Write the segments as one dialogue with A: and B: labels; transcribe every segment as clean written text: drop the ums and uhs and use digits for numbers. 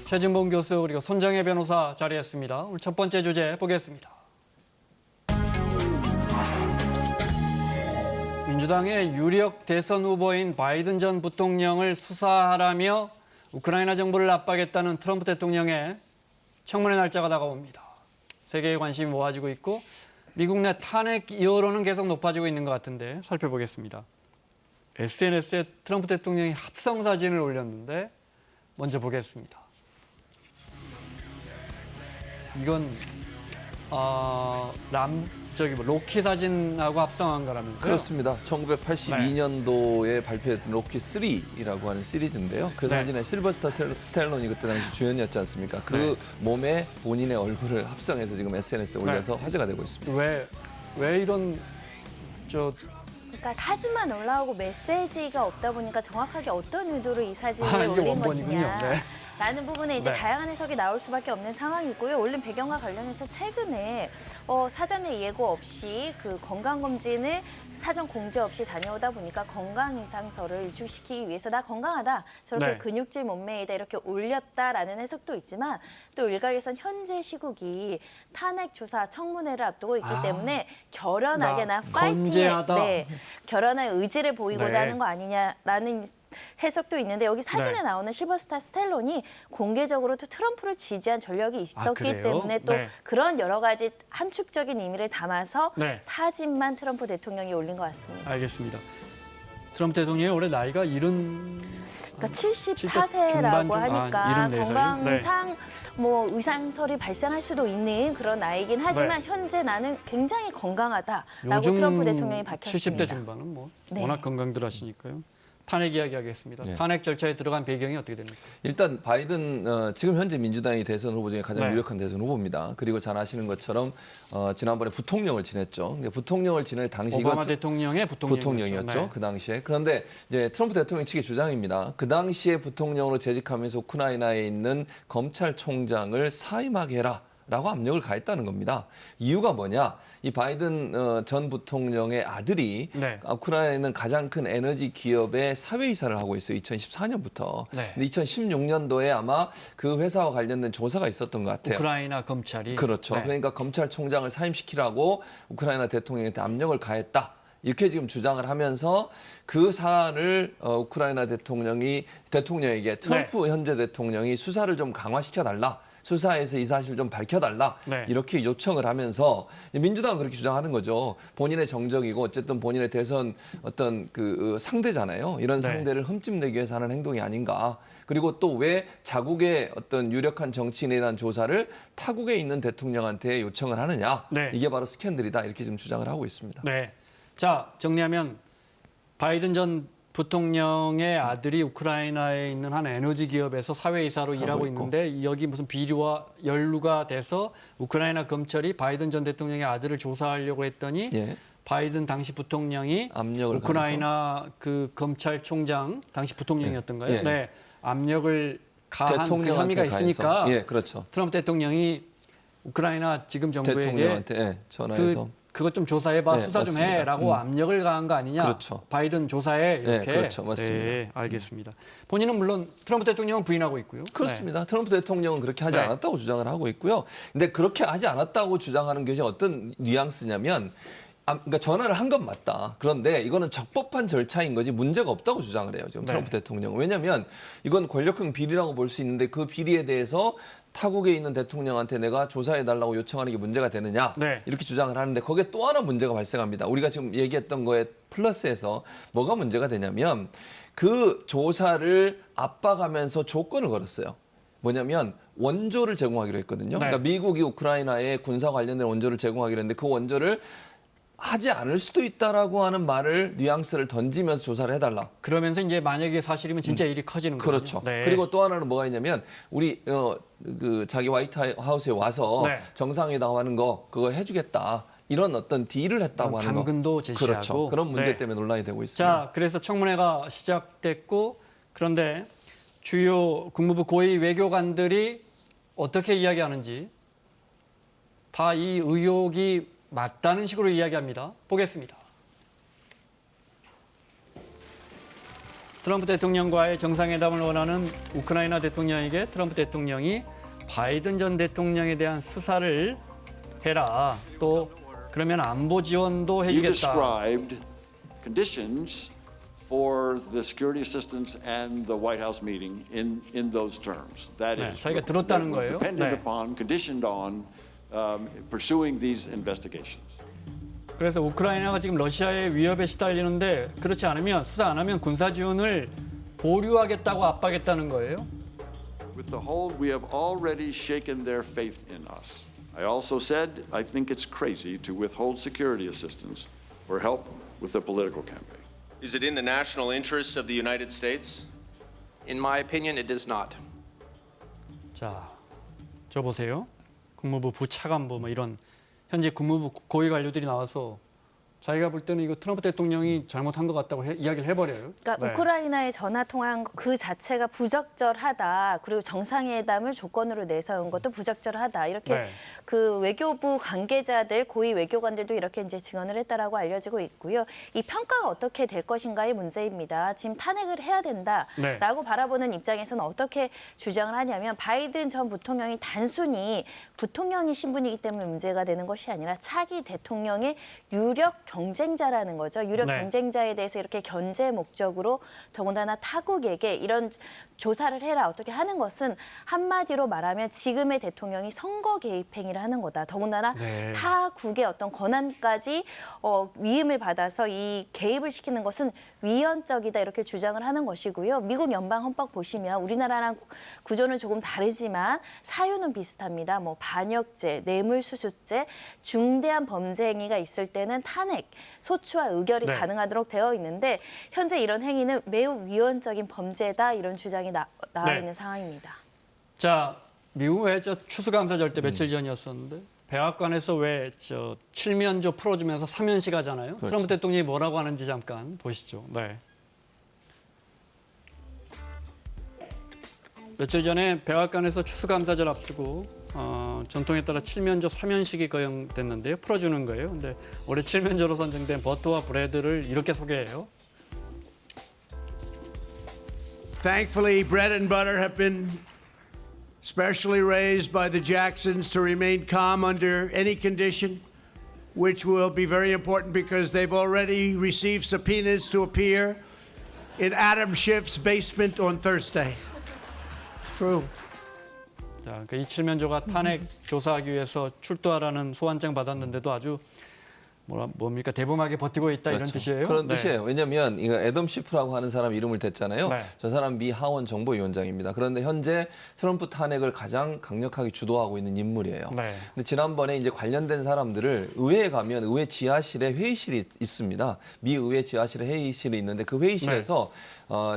A: 최진봉 교수 그리고 손정혜 변호사 자리했습니다. 오늘 첫 번째 주제 보겠습니다. 민주당의 유력 대선 후보인 바이든 전 부통령을 수사하라며 우크라이나 정부를 압박했다는 트럼프 대통령의 청문회 날짜가 다가옵니다. 세계의 관심이 모아지고 있고 미국 내 탄핵 여론은 계속 높아지고 있는 것 같은데 살펴보겠습니다. SNS에 트럼프 대통령이 합성 사진을 올렸는데 먼저 보겠습니다. 이건 로키 사진하고 합성한 거라면서요?
B: 그렇습니다. 1982년도에 발표했던 로키 3라고 하는 시리즈인데요. 그 사진에 실버스타 스텔론이 그때 당시 주연이었지 않습니까? 그 몸에 본인의 얼굴을 합성해서 지금 SNS에 올려서 화제가 되고 있습니다.
A: 왜 이런
C: 그러니까 사진만 올라오고 메시지가 없다 보니까 정확하게 어떤 의도로 이 사진을
A: 이게
C: 올린
A: 원본이군요.
C: 것이냐. 라는 부분에 이제
A: 네.
C: 다양한 해석이 나올 수밖에 없는 상황이고요. 올린 배경과 관련해서 최근에 사전에 예고 없이 그 건강검진을 사전 공지 없이 다녀오다 보니까 건강 이상서를 유출시키기 위해서 나 건강하다, 저렇게 근육질 몸매이다 이렇게 올렸다라는 해석도 있지만 또 일각에선 현재 시국이 탄핵 조사 청문회를 앞두고 있기 때문에 결연하게나 파이팅에 결연한 의지를 보이고자 하는 거 아니냐라는 해석도 있는데 여기 사진에 나오는 실버스타 스텔론이 공개적으로도 트럼프를 지지한 전력이 있었기 때문에 또 그런 여러 가지 함축적인 의미를 담아서 사진만 트럼프 대통령이 올린 것 같습니다.
A: 알겠습니다. 트럼프 대통령이 올해 나이가 70...
C: 그러니까 74세라고 하니까
A: 74살.
C: 건강상 뭐 의상설이 발생할 수도 있는 그런 나이긴 하지만 현재 나는 굉장히 건강하다라고 트럼프 대통령이 밝혔습니다.
A: 70대 중반은 뭐 워낙 건강들 하시니까요. 탄핵 이야기 하겠습니다. 탄핵 절차에 들어간 배경이 어떻게 됩니까?
B: 일단 바이든 지금 현재 민주당이 대선 후보 중에 가장 유력한 대선 후보입니다. 그리고 잘 아시는 것처럼 지난번에 부통령을 지냈죠. 부통령을 지낼 당시
A: 오바마 대통령의
B: 부통령이었죠. 그 당시에. 그런데 이제 트럼프 대통령 측의 주장입니다. 그 당시에 부통령으로 재직하면서 우크라이나에 있는 검찰총장을 사임하게 해라. 라고 압력을 가했다는 겁니다. 이유가 뭐냐? 이 바이든 전 부통령의 아들이 우크라이나에 있는 가장 큰 에너지 기업의 사회이사를 하고 있어요. 2014년부터. 근데 2016년도에 아마 그 회사와 관련된 조사가 있었던 것 같아요.
A: 우크라이나 검찰이.
B: 그렇죠. 그러니까 검찰총장을 사임시키라고 우크라이나 대통령한테 압력을 가했다. 이렇게 지금 주장을 하면서 그 사안을 우크라이나 대통령에게 트럼프 현재 대통령이 수사를 좀 강화시켜달라. 수사에서 이 사실을 좀 밝혀달라 이렇게 요청을 하면서 민주당은 그렇게 주장하는 거죠. 본인의 정적이고 어쨌든 본인의 대선 어떤 그 상대잖아요. 이런 상대를 흠집내기 위해서 하는 행동이 아닌가. 그리고 또 왜 자국의 어떤 유력한 정치인에 대한 조사를 타국에 있는 대통령한테 요청을 하느냐. 이게 바로 스캔들이다. 이렇게 지금 주장을 하고 있습니다.
A: 자, 정리하면 바이든 전 부통령의 아들이 우크라이나에 있는 한 에너지 기업에서 사회이사로 일하고 있는데 여기 무슨 비리와 연루가 돼서 우크라이나 검찰이 바이든 전 대통령의 아들을 조사하려고 했더니 바이든 당시 부통령이 우크라이나 그 검찰총장 당시 부통령이었던가요? 압력을 가한 그 혐의가 있으니까 트럼프 대통령이 우크라이나 지금 정부에게
B: 대통령한테 전화해서
A: 그것 좀 조사해봐, 수사 좀 해라고 압력을 가한 거 아니냐. 바이든 조사해 이렇게.
B: 맞습니다.
A: 알겠습니다. 본인은 물론 트럼프 대통령은 부인하고 있고요.
B: 그렇습니다. 트럼프 대통령은 그렇게 하지 않았다고 주장을 하고 있고요. 근데 그렇게 하지 않았다고 주장하는 것이 어떤 뉘앙스냐면 그러니까 전화를 한 건 맞다. 그런데 이거는 적법한 절차인 거지 문제가 없다고 주장을 해요. 지금 트럼프 대통령은. 왜냐하면 이건 권력형 비리라고 볼 수 있는데 그 비리에 대해서 타국에 있는 대통령한테 내가 조사해달라고 요청하는 게 문제가 되느냐 이렇게 주장을 하는데 거기에 또 하나 문제가 발생합니다. 우리가 지금 얘기했던 거에 플러스해서 뭐가 문제가 되냐면 그 조사를 압박하면서 조건을 걸었어요. 뭐냐면 원조를 제공하기로 했거든요. 그러니까 미국이 우크라이나에 군사 관련된 원조를 제공하기로 했는데 그 원조를 하지 않을 수도 있다라고 하는 말을 뉘앙스를 던지면서 조사를 해달라.
A: 그러면서 이제 만약에 사실이면 진짜 일이 커지는 거죠.
B: 그렇죠. 그리고 또 하나는 뭐가 있냐면 우리 그 자기 화이트하우스에 와서 정상회담 하는 거 그거 해주겠다. 이런 어떤 딜을 했다고 하는 거.
A: 당근도 제시하고.
B: 그렇죠. 그런 문제 때문에 논란이 되고 있습니다.
A: 자, 그래서 청문회가 시작됐고 그런데 주요 국무부 고위 외교관들이 어떻게 이야기하는지 다 이 의혹이 맞다는 식으로 이야기합니다. 보겠습니다. 트럼프 대통령과의 정상회담을 원하는 우크라이나 대통령에게 트럼프 대통령이 바이든 전 대통령에 대한 수사를 해라. 또 그러면 안보 지원도
D: You
A: 해주겠다.
D: described conditions for the security assistance and the White House meeting in those terms. That
A: 네,
D: is,
A: 자기가 들었다는
D: that were
A: 거예요.
D: dependent
A: 네.
D: upon, conditioned on pursuing these investigations.
A: 그래서 우크라이나가 지금 러시아의 위협에 시달리는데 그렇지 않으면 수사 안 하면 군사 지원을 보류하겠다고 압박했다는 거예요.
D: With the hold, we have already shaken their faith in us. I also said I think it's crazy to withhold security assistance for help with the political campaign.
E: Is it in the national interest of the United States?
F: In my opinion, it is not.
A: 자, 저 보세요. 국무부 부차관보 뭐 이런 현재 국무부 고위 관료들이 나와서 자기가 볼 때는 이거 트럼프 대통령이 잘못한 것 같다고 이야기를 해버려요.
C: 그러니까
A: 네.
C: 우크라이나에 전화 통화한 그 자체가 부적절하다. 그리고 정상회담을 조건으로 내세운 것도 부적절하다. 이렇게
A: 네.
C: 그 외교부 관계자들, 고위 외교관들도 이렇게 이제 증언을 했다라고 알려지고 있고요. 이 평가가 어떻게 될 것인가의 문제입니다. 지금 탄핵을 해야 된다라고 바라보는 입장에서는 어떻게 주장을 하냐면 바이든 전 부통령이 단순히 부통령이 신분이기 때문에 문제가 되는 것이 아니라 차기 대통령의 유력 경쟁자라는 거죠. 유력
A: 네.
C: 경쟁자에 대해서 이렇게 견제 목적으로 더군다나 타국에게 이런 조사를 해라 어떻게 하는 것은 한마디로 말하면 지금의 대통령이 선거 개입 행위를 하는 거다. 더군다나
A: 네.
C: 타국의 어떤 권한까지 위임을 받아서 이 개입을 시키는 것은 위헌적이다 이렇게 주장을 하는 것이고요. 미국 연방 헌법 보시면 우리나라랑 구조는 조금 다르지만 사유는 비슷합니다. 뭐 반역죄, 뇌물수수죄, 중대한 범죄 행위가 있을 때는 탄핵, 소추와 의결이
A: 네.
C: 가능하도록 되어 있는데 현재 이런 행위는 매우 위헌적인 범죄다 이런 주장이 나와
A: 네.
C: 있는 상황입니다.
A: 자, 미국 외저 추수감사절 때 며칠 전이었었는데 백악관에서 왜 저 칠면조 풀어주면서 사면식 하잖아요.
B: 그렇죠.
A: 트럼프 대통령이 뭐라고 하는지 잠깐 보시죠. 네. 며칠 전에 백악관에서 추수감사절 앞두고 전통에 따라 칠면조 사면식이 거행됐는데요. 풀어주는 거예요. 근데 올해 칠면조로 선정된 버터와 브레드를 이렇게 소개해요.
G: Thankfully, bread and butter have been specially raised by the Jacksons to remain calm under any condition, which will be very important because they've already received subpoenas to appear in Adam Schiff's basement on Thursday. It's true.
A: 자, 그 이칠면조가 탄핵 조사하기 위해서 출두하라는 소환장 받았는데도 아주 뭡니까 대범하게 버티고 있다 이런 뜻이에요.
B: 그런
A: 네.
B: 뜻이에요. 왜냐하면 이거 애덤 시프라고 하는 사람 이름을 댔잖아요.
A: 네.
B: 저 사람 미 하원 정보위원장입니다. 그런데 현재 트럼프 탄핵을 가장 강력하게 주도하고 있는 인물이에요.
A: 네.
B: 근데 지난번에 이제 관련된 사람들을 의회에 가면 의회 지하실에 회의실이 있습니다. 미 의회 지하실에 회의실이 있는데 그 회의실에서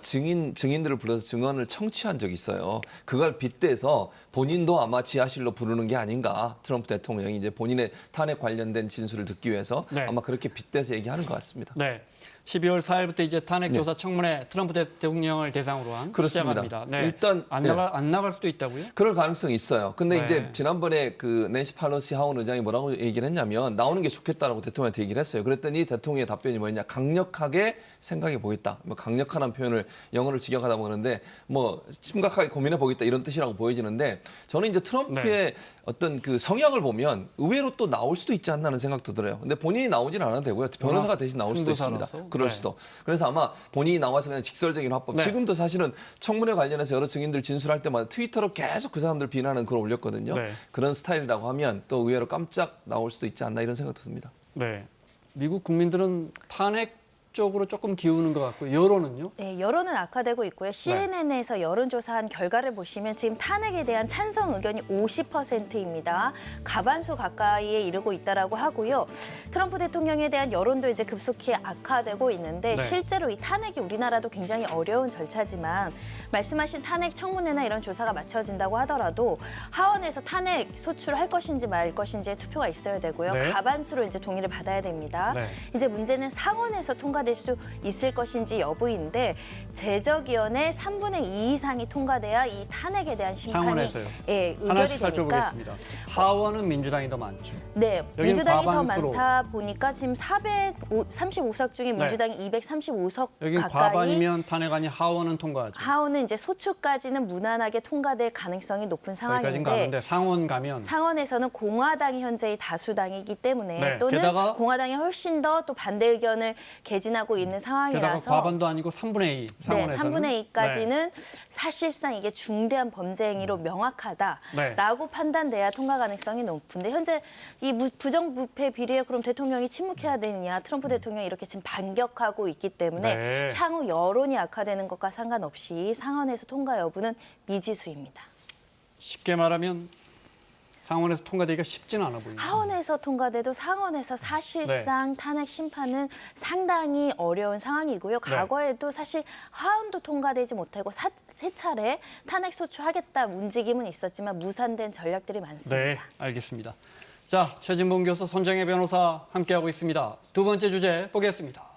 B: 증인들을 불러서 증언을 청취한 적이 있어요. 그걸 빗대서 본인도 아마 지하실로 부르는 게 아닌가. 트럼프 대통령이 이제 본인의 탄핵 관련된 진술을 듣기 위해서
A: 네.
B: 아마 그렇게 빗대서 얘기하는 것 같습니다.
A: 네. 12월 4일부터 이제 탄핵 조사 청문회 트럼프 대통령을 대상으로 한
B: 그렇습니다.
A: 시작합니다. 네.
B: 일단
A: 안 나갈 수도 있다고요?
B: 그럴 가능성이 있어요. 근데
A: 네.
B: 이제 지난번에 그 낸시 팔로시 하원 의장이 뭐라고 얘기를 했냐면 나오는 게 좋겠다라고 대통령한테 얘기를 했어요. 그랬더니 대통령의 답변이 뭐였냐? 강력하게 생각해 보겠다. 뭐 강력하다는 표현을 영어를 직역하다 보는데 뭐 심각하게 고민해 보겠다 이런 뜻이라고 보여지는데 저는 이제 트럼프의
A: 네.
B: 어떤 그 성향을 보면 의외로 또 나올 수도 있지 않나는 생각도 들어요. 근데 본인이 나오진 않아도 되고요. 변호사가 대신 나올 수도 있습니다.
A: 승부사라서.
B: 그럴
A: 네.
B: 수도. 그래서 아마 본인이 나와서 그냥 직설적인 화법.
A: 네.
B: 지금도 사실은 청문회 관련해서 여러 증인들 진술할 때마다 트위터로 계속 그 사람들 비난하는 글을 올렸거든요.
A: 네.
B: 그런 스타일이라고 하면 또 의외로 깜짝 나올 수도 있지 않나 이런 생각도 듭니다.
A: 네. 미국 국민들은 탄핵 쪽으로 조금 기우는 것 같고 여론은요?
C: 네, 여론은 악화되고 있고요. CNN에서 여론조사한 결과를 보시면 지금 탄핵에 대한 찬성 의견이 50%입니다. 과반수 가까이에 이르고 있다라고 하고요. 트럼프 대통령에 대한 여론도 이제 급속히 악화되고 있는데
A: 네.
C: 실제로 이 탄핵이 우리나라도 굉장히 어려운 절차지만 말씀하신 탄핵 청문회나 이런 조사가 마쳐진다고 하더라도 하원에서 탄핵 소추를 할 것인지 말 것인지의 투표가 있어야 되고요.
A: 네.
C: 과반수로 이제 동의를 받아야 됩니다.
A: 네.
C: 이제 문제는 상원에서 통과될 통과될 수 있을 것인지 여부인데 제적위원회 3분의 2 이상이 통과돼야 이 탄핵에 대한 심판이
A: 상원에서요.
C: 예, 의결이
A: 하나씩
C: 되니까
A: 살펴보겠습니다. 하원은 민주당이 더 많죠.
C: 네,
A: 여기는
C: 민주당이 더
A: 과반수로.
C: 많다 보니까 지금 435석 중에 민주당이 235석
A: 여긴
C: 가까이
A: 과반이면 탄핵안이 하원은 통과하죠.
C: 하원은 이제 소추까지는 무난하게 통과될 가능성이 높은
A: 거기까지는
C: 상황인데
A: 가는데 상원 가면
C: 상원에서는 공화당이 현재 다수당이기 때문에
A: 네,
C: 또는
A: 게다가
C: 공화당이 훨씬 더 또 반대 의견을 개진하고 있는
A: 게다가
C: 상황이라서
A: 과반도 아니고 3분의 2
C: 네,
A: 상원에서는
C: 3분의 2까지는 사실상 이게 중대한 범죄 행위로 명확하다라고
A: 네.
C: 판단돼야 통과 가능성이 높은데 현재 이 부정부패 비리에 그럼 대통령이 침묵해야 되느냐 트럼프 대통령이 이렇게 지금 반격하고 있기 때문에
A: 네.
C: 향후 여론이 악화되는 것과 상관없이 상원에서 통과 여부는 미지수입니다.
A: 쉽게 말하면 상원에서 통과되기가 쉽지는 않아 보입니다.
C: 하원에서 통과돼도 상원에서 사실상 탄핵 심판은 상당히 어려운 상황이고요. 과거에도 사실 하원도 통과되지 못하고 세 차례 탄핵 소추하겠다 움직임은 있었지만 무산된 전략들이 많습니다.
A: 네, 알겠습니다. 자, 최진봉 교수, 손정혜 변호사 함께하고 있습니다. 두 번째 주제 보겠습니다.